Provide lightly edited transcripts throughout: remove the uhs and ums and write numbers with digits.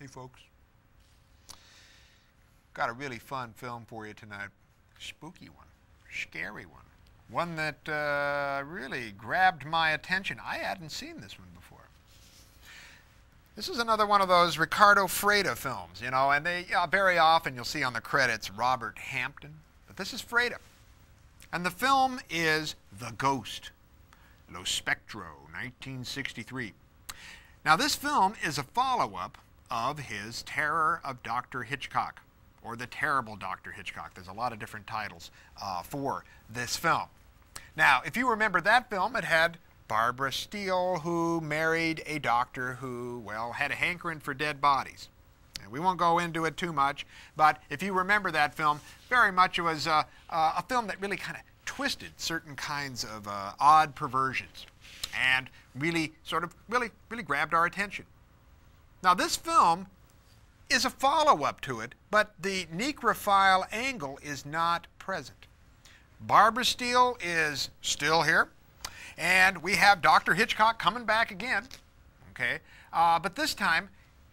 folks. Got a really fun film for you tonight. Spooky one, scary one. One that really grabbed my attention. I hadn't seen this one before. This is another one of those Riccardo Freda films, you know, and they very often you'll see on the credits Robert Hampton, but this is Freda. And the film is The Ghost, Lo Spectro, 1963. Now this film is a follow-up of his Terror of Dr. Hitchcock, or The Terrible Dr. Hitchcock. There's a lot of different titles for this film. Now, if you remember that film, it had Barbara Steele, who married a doctor who, well, had a hankering for dead bodies. And we won't go into it too much, but if you remember that film, very much it was a film that really kind of twisted certain kinds of odd perversions and really sort of really grabbed our attention. Now this film is a follow-up to it, but the necrophile angle is not present. Barbara Steele is still here, and we have Dr. Hitchcock coming back again, okay? But this time,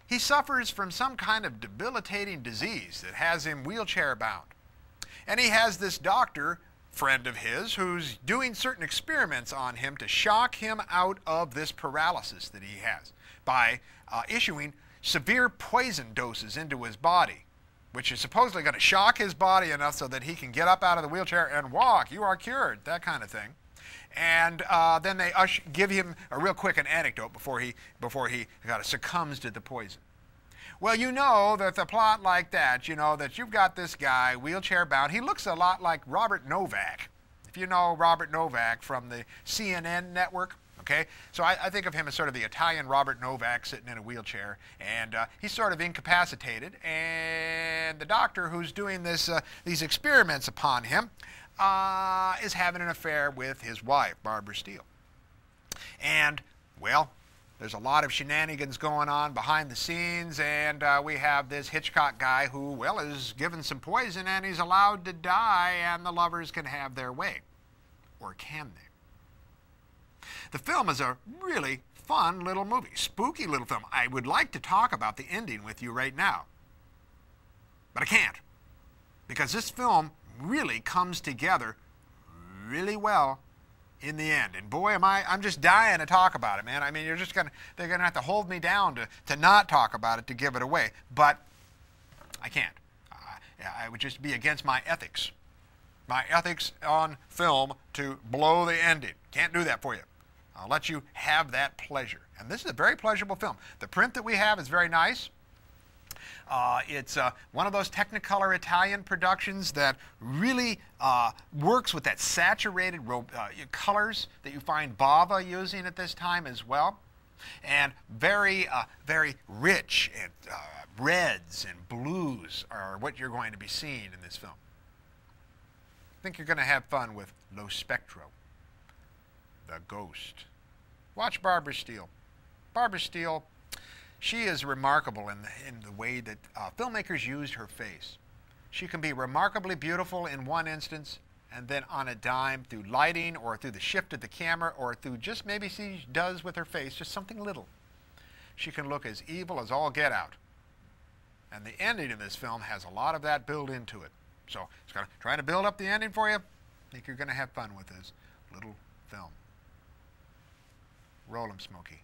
he suffers from some kind of debilitating disease that has him wheelchair-bound. And he has this doctor, friend of his, who's doing certain experiments on him to shock him out of this paralysis that he has by issuing severe poison doses into his body, which is supposedly going to shock his body enough so that he can get up out of the wheelchair and walk. You are cured, that kind of thing. And then they give him a real quick an anecdote before he kind of succumbs to the poison. Well, you know that the plot like that, you know that you've got this guy wheelchair bound. He looks a lot like Robert Novak. If you know Robert Novak from the CNN network, okay? So I think of him as sort of the Italian Robert Novak sitting in a wheelchair, and he's sort of incapacitated, and the doctor who's doing these experiments upon him is having an affair with his wife, Barbara Steele. And, well, there's a lot of shenanigans going on behind the scenes, and we have this Hitchcock guy who, well, is given some poison, and he's allowed to die, and the lovers can have their way. Or can they? The film is a really fun little movie, spooky little film. I would like to talk about the ending with you right now, but I can't, because this film really comes together really well in the end. And boy, I'm just dying to talk about it, man. I mean, they're gonna have to hold me down to not talk about it, to give it away, but I can't. I would just be against my ethics on film to blow the ending. Can't do that for you. I'll let you have that pleasure. And this is a very pleasurable film. The print that we have is very nice. It's one of those Technicolor Italian productions that really works with that saturated colors that you find Bava using at this time as well. And very rich, and reds and blues are what you're going to be seeing in this film. I think you're going to have fun with Lo Spectro, The Ghost. Watch Barbara Steele. Barbara Steele, she is remarkable in the way that filmmakers used her face. She can be remarkably beautiful in one instance, and then on a dime, through lighting or through the shift of the camera or through just maybe she does with her face, just something little, she can look as evil as all get out. And the ending of this film has a lot of that built into it. So it's trying to build up the ending for you. I think you're going to have fun with this little film. Roll 'em, Smokey.